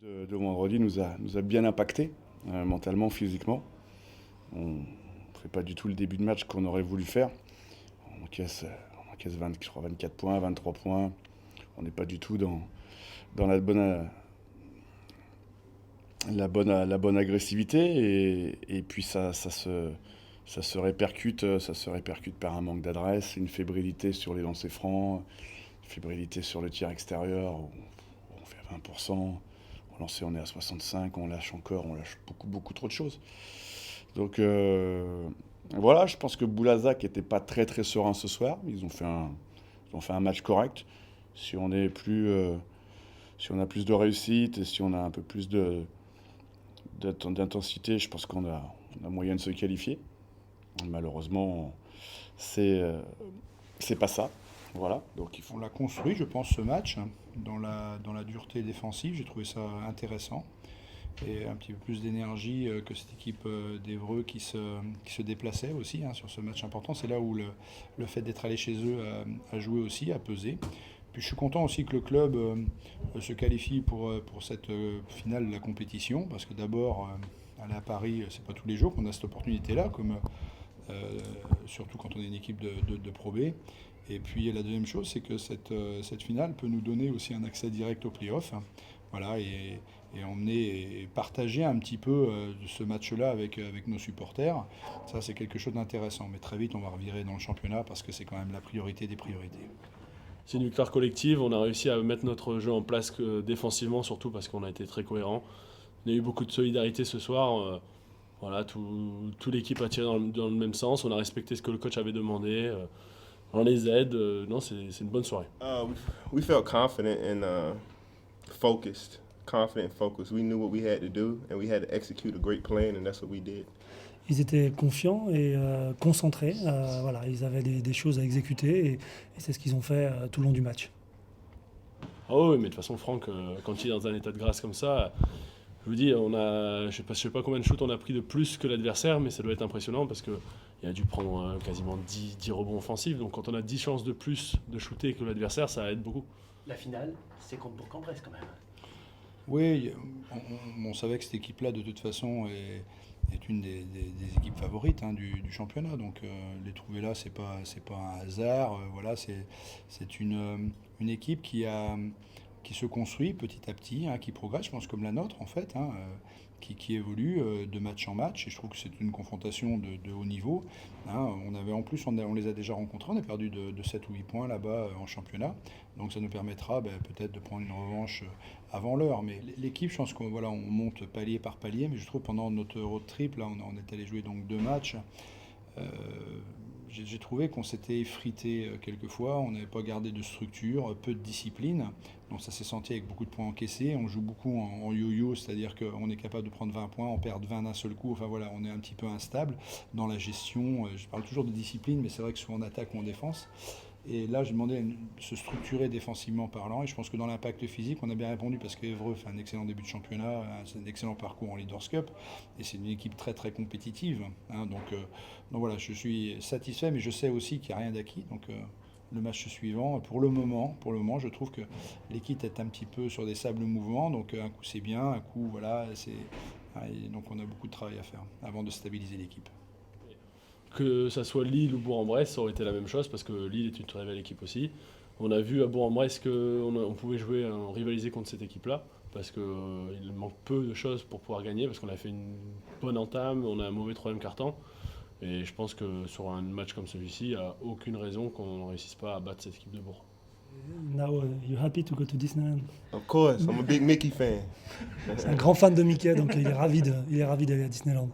De vendredi nous a bien impacté, mentalement, physiquement. On ne fait pas du tout le début de match qu'on aurait voulu faire. On encaisse 24 points, 23 points. On n'est pas du tout dans la bonne agressivité. Et puis ça se répercute par un manque d'adresse, une fébrilité sur les lancers francs, une fébrilité sur le tir extérieur. On fait 20%. Au lancer, on est à 65, on lâche beaucoup trop de choses. Donc voilà, je pense que Boulazac n'était pas très très serein ce soir. Ils ont fait un match correct. Si on a plus de réussite et si on a un peu plus d'intensité, je pense qu'on a moyen de se qualifier. Malheureusement, c'est pas ça. Voilà, donc On l'a construit, je pense, ce match, dans la dureté défensive. J'ai trouvé ça intéressant. Et un petit peu plus d'énergie que cette équipe d'Évreux qui se déplaçait aussi sur ce match important. C'est là où le fait d'être allé chez eux a joué aussi, a pesé. Puis je suis content aussi que le club se qualifie pour cette finale de la compétition. Parce que d'abord, aller à Paris, c'est pas tous les jours qu'on a cette opportunité-là, comme surtout quand on est une équipe de Pro B. Et puis la deuxième chose, c'est que cette finale peut nous donner aussi un accès direct au play-off. Voilà, et emmener et partager un petit peu ce match-là avec nos supporters. Ça, c'est quelque chose d'intéressant. Mais très vite, on va revirer dans le championnat parce que c'est quand même la priorité des priorités. C'est une victoire collective. On a réussi à mettre notre jeu en place défensivement, surtout parce qu'on a été très cohérent. On a eu beaucoup de solidarité ce soir. Voilà, toute l'équipe a tiré dans le même sens. On a respecté ce que le coach avait demandé. On les aide. Non, c'est une bonne soirée. We felt confident and focused. We knew what we had to do and we had to execute a great plan and that's what we did. Ils étaient confiants et concentrés. Voilà, ils avaient des choses à exécuter et c'est ce qu'ils ont fait tout le long du match. Ah oui, mais de toute façon, Franck, quand il est dans un état de grâce comme ça, je vous dis, je sais pas combien de shoots on a pris de plus que l'adversaire, mais ça doit être impressionnant parce qu'il a dû prendre quasiment 10 rebonds offensifs. Donc quand on a 10 chances de plus de shooter que l'adversaire, ça aide beaucoup. La finale, c'est contre Bourg-en-Bresse quand même. Oui, on savait que cette équipe-là, de toute façon, est une des équipes favorites du championnat. Donc les trouver là, c'est pas un hasard. Voilà, c'est une équipe qui se construit petit à petit, qui progresse, je pense comme la nôtre en fait, qui évolue de match en match. Et je trouve que c'est une confrontation de haut niveau. On les a déjà rencontrés, on a perdu de 7 ou 8 points là-bas en championnat. Donc ça nous permettra peut-être de prendre une revanche avant l'heure. Mais l'équipe, je pense qu'on monte palier par palier. Mais je trouve pendant notre road trip, là, on est allé jouer donc 2 matchs. J'ai trouvé qu'on s'était effrité quelquefois, on n'avait pas gardé de structure, peu de discipline. Donc ça s'est senti avec beaucoup de points encaissés. On joue beaucoup en yo-yo, c'est-à-dire qu'on est capable de prendre 20 points, on perd 20 d'un seul coup. Enfin voilà, on est un petit peu instable dans la gestion. Je parle toujours de discipline, mais c'est vrai que soit en attaque ou en défense. Et là, j'ai demandé de se structurer défensivement parlant. Et je pense que dans l'impact physique, on a bien répondu parce qu'Évreux fait un excellent début de championnat, c'est un excellent parcours en Leaders Cup. Et c'est une équipe très très compétitive. Donc voilà, je suis satisfait, mais je sais aussi qu'il n'y a rien d'acquis. Donc le match suivant, pour le moment, je trouve que l'équipe est un petit peu sur des sables mouvants. Donc un coup c'est bien, un coup voilà, donc on a beaucoup de travail à faire avant de stabiliser l'équipe. Que ça soit Lille ou Bourg-en-Bresse, ça aurait été la même chose parce que Lille est une très belle équipe aussi. On a vu à Bourg-en-Bresse qu'on pouvait jouer, rivaliser contre cette équipe-là parce qu'il manque peu de choses pour pouvoir gagner parce qu'on a fait une bonne entame, on a un mauvais troisième quart-temps. Et je pense que sur un match comme celui-ci, il n'y a aucune raison qu'on ne réussisse pas à battre cette équipe de Bourg. Now, you're happy to go to Disneyland? Of course, I'm a big Mickey fan. C'est un grand fan de Mickey, donc il est ravi d'aller à Disneyland.